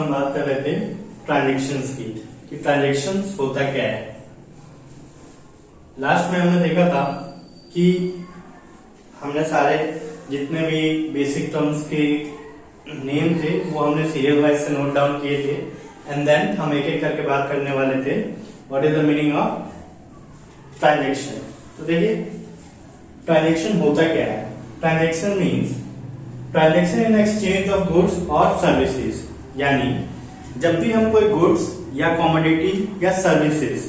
हम बात कर रहे थे ट्रांजैक्शंस की कि ट्रांजैक्शंस होता क्या है। लास्ट में हमने देखा था कि हमने सारे जितने भी बेसिक टर्म्स के नेम थे वो हमने सीरियल वाइज से नोट डाउन किए थे एंड देन हम एक एक करके बात करने वाले थे what is the meaning of transaction. तो देखिए ट्रांजैक्शन होता क्या है। Transaction means transaction in exchange of goods और सर्विसेज, यानी जब भी हम कोई गुड्स या कमोडिटी या सर्विसेज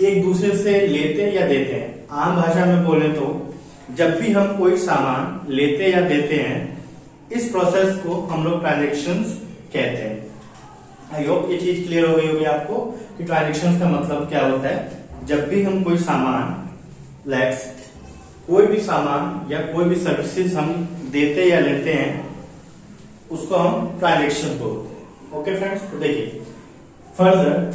एक दूसरे से लेते या देते हैं, आम भाषा में बोले तो जब भी हम कोई सामान लेते या देते हैं इस प्रोसेस को हम लोग ट्रांजैक्शंस कहते हैं। आई होप ये चीज क्लियर हो गई होगी आपको कि ट्रांजैक्शंस का मतलब क्या होता है। जब भी हम कोई सामान लेट्स कोई भी सामान या कोई भी सर्विसेज हम देते या लेते हैं उसको हम ट्रांजैक्शन बोलते हैं। ओके फ्रेंड्स, तो देखिए फर्दर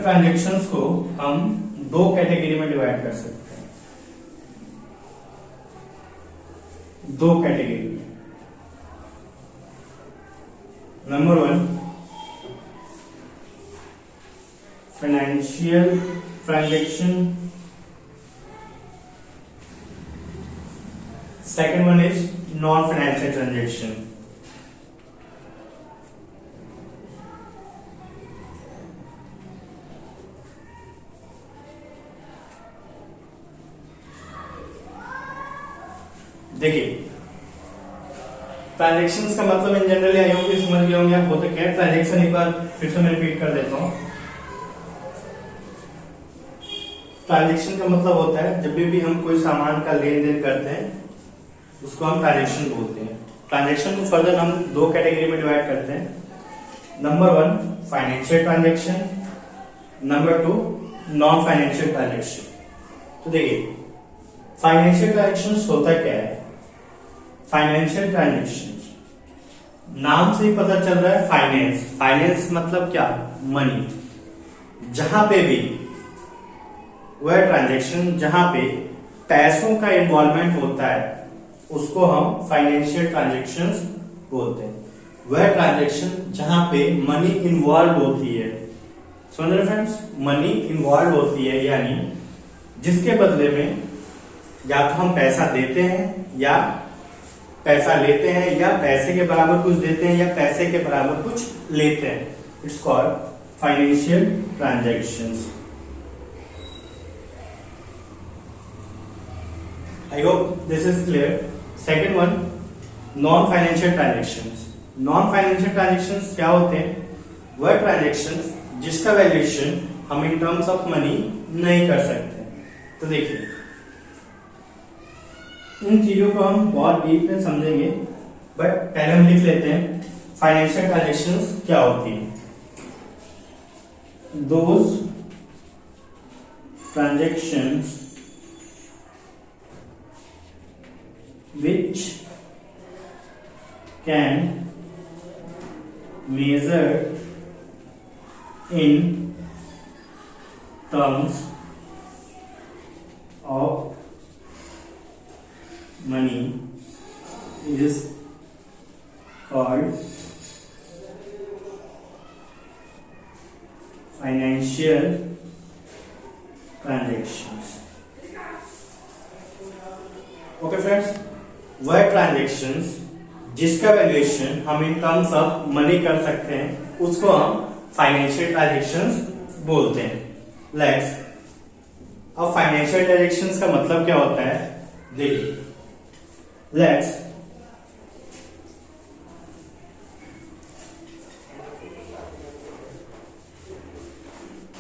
ट्रांजैक्शंस को हम दो कैटेगरी में डिवाइड कर सकते हैं। दो कैटेगरी में, number 1 financial transaction, second one is non financial transaction. देखिए ट्रांजैक्शंस का मतलब इन जनरली आई होप समझ गए होंगे आप होता क्या है। ट्रांजैक्शन एक बार फिर से मैं रिपीट कर देता हूं। ट्रांजैक्शन का मतलब होता है जब भी हम कोई सामान का लेन देन करते हैं उसको हम ट्रांजैक्शन बोलते हैं। ट्रांजैक्शन को फर्दर हम दो कैटेगरी में डिवाइड करते हैं। Number 1 financial transaction, number 2 non financial transaction. तो देखिए फाइनेंशियल ट्रांजैक्शन होता क्या है। फाइनेंशियल ट्रांजैक्शन नाम से ही पता चल रहा है फाइनेंस। फाइनेंस मतलब क्या, मनी। जहां पे भी वह ट्रांजैक्शन जहां पे पैसों का इन्वॉल्वमेंट होता है उसको हम फाइनेंशियल ट्रांजैक्शंस बोलते हैं। वह ट्रांजैक्शन जहां पे मनी इन्वॉल्व होती है, समझ रहे फ्रेंड्स, मनी इन्वॉल्व होती है, यानी जिसके बदले में या तो हम पैसा देते हैं या पैसा लेते हैं या पैसे के बराबर कुछ देते हैं या पैसे के बराबर कुछ लेते हैं। It's called financial transactions. I hope this is clear. Second one non financial transactions. Non financial transactions क्या होते हैं, वह ट्रांजैक्शंस जिसका वैल्यूएशन हम इन टर्म्स ऑफ मनी नहीं कर सकते। तो देखिए इन चीजों को हम बहुत डीप में समझेंगे, बट पहले हम लिख लेते हैं फाइनेंशियल ट्रांजैक्शंस क्या होती है। Those transactions which can measure in terms of money is called financial transactions. Okay friends, वह ट्रांजैक्शंस जिसका वैल्यूएशन हम इन टर्म्स ऑफ मनी कर सकते हैं उसको हम फाइनेंशियल ट्रांजैक्शंस बोलते हैं। लेट्स अब फाइनेंशियल ट्रांजैक्शंस का मतलब क्या होता है, देखिए let's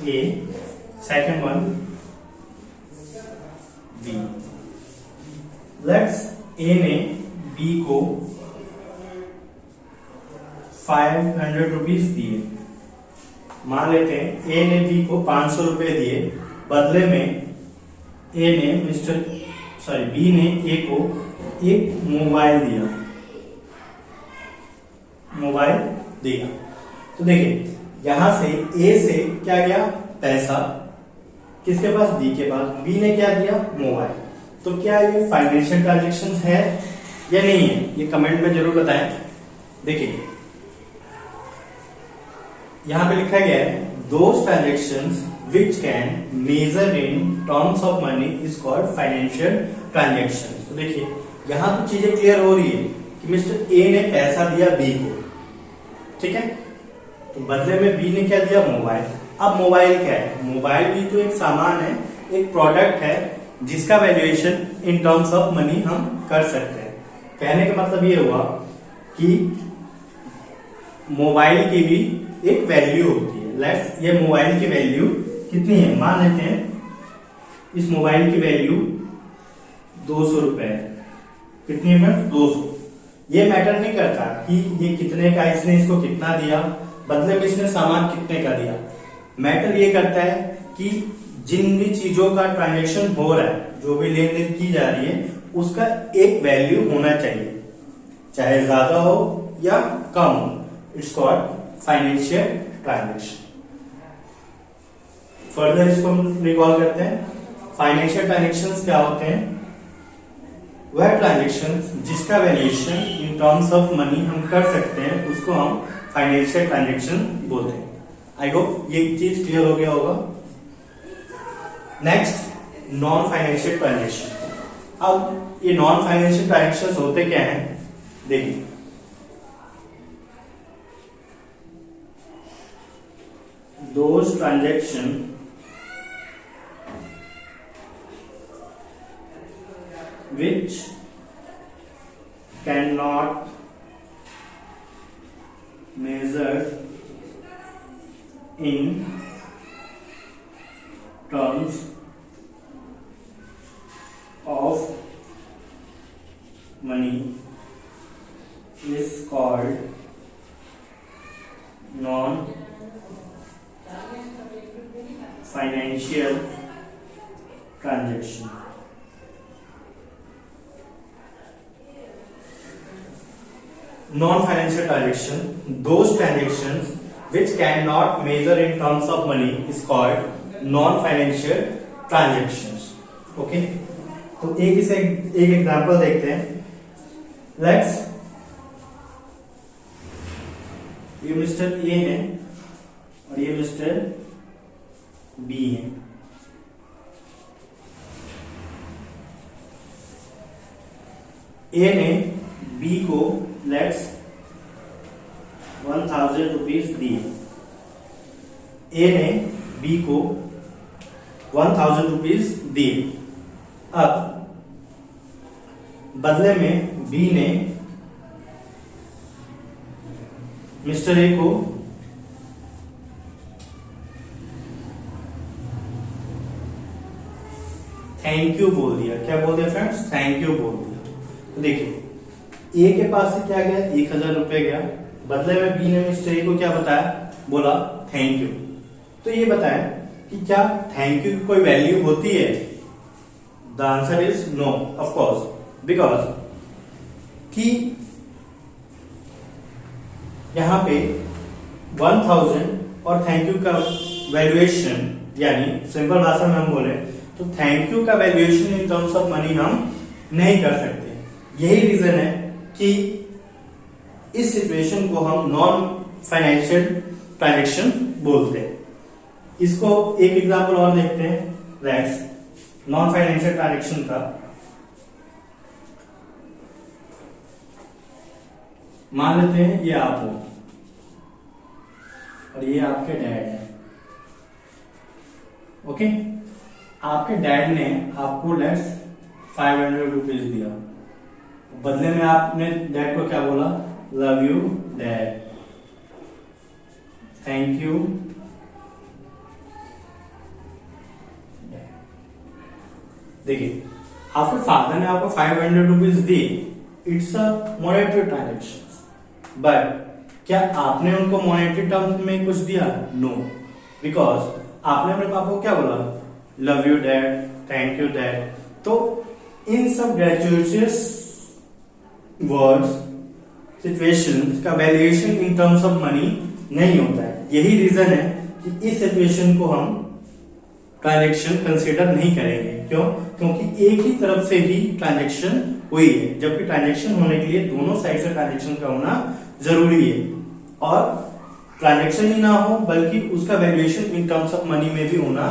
A, second one B. Let's A ने बी को 500 रुपीज दिए। मान लेते हैं ए ने बी को 500 रुपए दिए, बदले में बी ने ए को एक मोबाइल दिया। तो देखिए यहां से ए से क्या गया, पैसा किसके पास, बी के पास। बी ने क्या दिया, मोबाइल। तो क्या ये फाइनेंशियल ट्रांजेक्शन है या नहीं है, ये कमेंट में जरूर बताएं। देखिए यहां पे लिखा गया है those transactions which can measure in terms of money is called financial transactions। तो देखिए यहां तो चीजें क्लियर हो रही है कि मिस्टर ए ने पैसा दिया बी को, ठीक है, तो बदले में बी ने क्या दिया, मोबाइल। अब मोबाइल क्या है, मोबाइल भी तो एक सामान है, एक प्रोडक्ट है जिसका valuation in terms of money हम कर सकते हैं। कहने का मतलब ये हुआ कि मोबाइल की भी एक वैल्यू होती है। लेट्स ये मोबाइल की वैल्यू कितनी है, मान लेते हैं इस मोबाइल की वैल्यू 200 रुपए है। कितनी है फ्रेंड्स, 200। ये मैटर नहीं करता कि ये कितने का, इसने इसको कितना दिया, बदले में इसने सामान कितने का दिया। मैटर ये करता है कि जिन भी चीजों का ट्रांजेक्शन हो रहा है, जो भी लेन देन की जा रही है, उसका एक वैल्यू होना चाहिए, चाहे ज्यादा हो या कम हो। It's called financial transaction. Further इसको हम रिकॉल करते हैं। फाइनेंशियल ट्रांजेक्शंस क्या होते हैं, वह ट्रांजेक्शंस जिसका valuation in terms of money हम कर सकते हैं, उसको हम फाइनेंशियल ट्रांजेक्शन बोलते हैं। आई होप ये चीज क्लियर हो गया होगा। Next, non financial transaction. अब ये नॉन फाइनेंशियल ट्रांजेक्शंस होते क्या हैं, देखिए those transaction which cannot measure in terms of money is called non-financial transaction। Non-financial transaction, those transactions which cannot measure in terms of money is called non-financial transactions। Okay? तो एक example देखते हैं। Let's ये mister A है और ये mister B है। ए ने बी को लेट्स 1000 रुपीज दिए। ए ने बी को 1000 रुपीज दिए। अब बदले में बी ने मिस्टर ए को थैंक यू बोल दिया। क्या बोल दिया फ्रेंड्स, थैंक यू बोल दिया। तो देखिए ए के पास से क्या गया, 1000 रुपए गया, बदले में बी ने मिस्टर ए को क्या बताया, बोला थैंक यू। तो ये बताया कि क्या थैंक यू की कोई वैल्यू होती है। The answer is no, of course, because कि यहां पे 1000 और थैंक यू का वैल्यूएशन, यानी सिंपल भाषा में हम बोले तो थैंक यू का valuation in terms of money हम नहीं कर सकते। यही रीजन है कि इस सिचुएशन को हम नॉन फाइनेंशियल ट्रांजेक्शन बोलते हैं। इसको एक एग्जांपल और देखते हैं, लेट्स नॉन फाइनेंशियल ट्रांजेक्शन का। मान लेते हैं ये आप हो और ये आपके डैड है। ओके, आपके डैड ने आपको लेट्स 500 रुपीज दिया, बदले में आपने डैड को क्या बोला, love you dad, thank you. देखिए आपके फादर ने आपको 500 rupees the, it's a monetary transaction, but क्या आपने उनको मॉनेटरी टर्म्स में कुछ दिया, नो, बिकॉज आपने अपने पापा को क्या बोला, love you dad, thank you dad. तो इन सब ग्रेचुइटियस वर्ड्स, सिचुएशन का valuation in terms of money नहीं होता है। यही रीजन है कि इस सिचुएशन को हम ट्रांजेक्शन कंसीडर नहीं करेंगे। क्यों? क्योंकि एक ही तरफ से ही ट्रांजेक्शन हुई है, जबकि ट्रांजेक्शन होने के लिए दोनों साइड से ट्रांजेक्शन का होना जरूरी है, और ट्रांजेक्शन ही ना हो बल्कि उसका valuation in terms of money में भी होना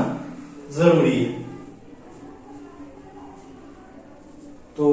जरूरी है। तो